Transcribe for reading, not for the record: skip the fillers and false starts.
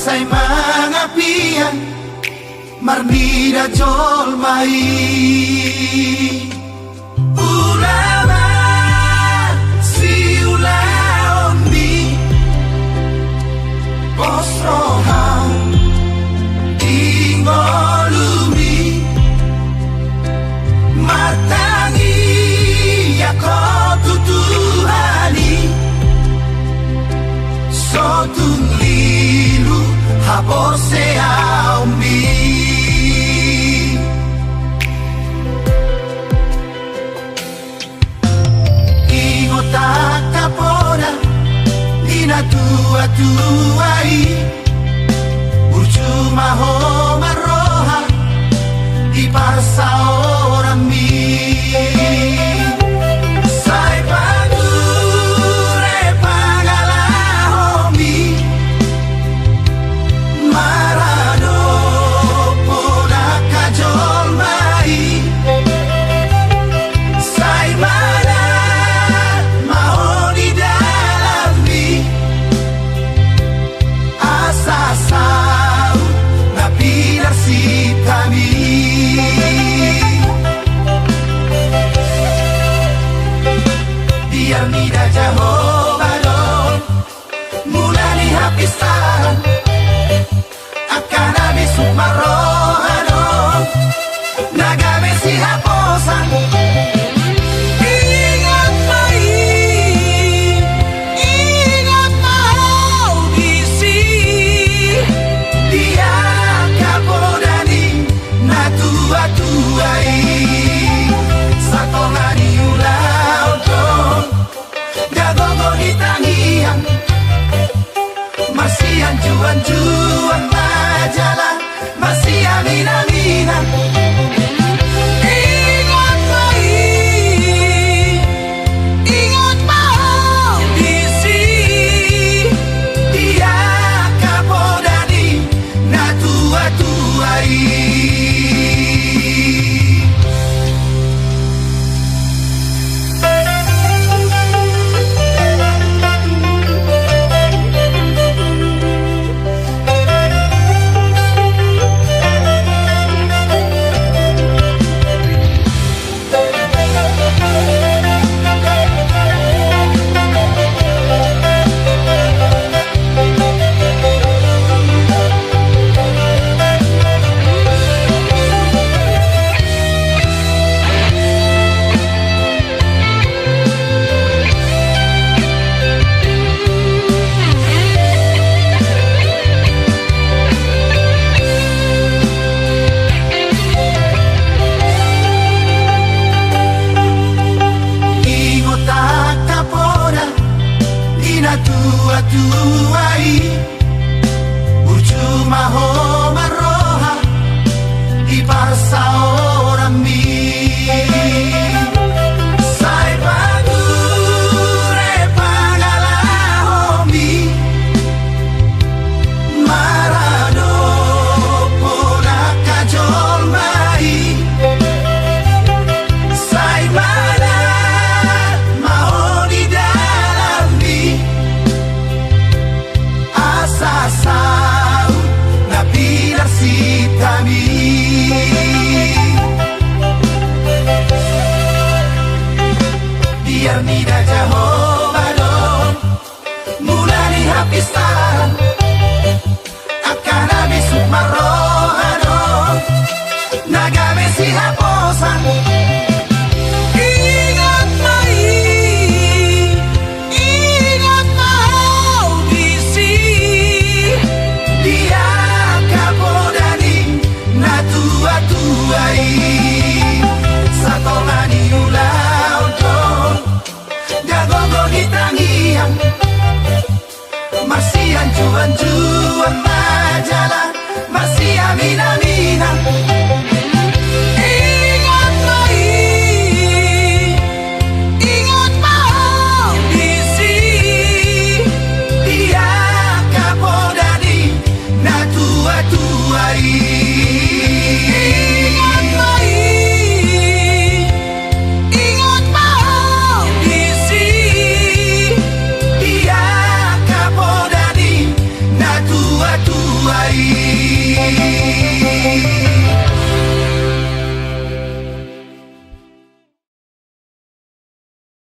Say mga piyan marnida jolmai ulama si ulaomi posrohan ingolumi matangi yako tutuhani sotun lilu habor se aumi ingotak kapora ina tua-tuai urcuma ho maroha di parsa orang mi juan majalah masih aminan-aminan ingat mau bisi dia kapodani na tua-tuai tua-tuai urcuma ho maroha di parsa orang mi sai padure pangalahomi marado pona kajol mai sai mana mau di dalam mi asasau na pilar si kami biar nida Jehovah dong mulai hapistan akan habis sukmarohano nagame si haposan gogo di tangian, masih anjuan majalah, masih aminan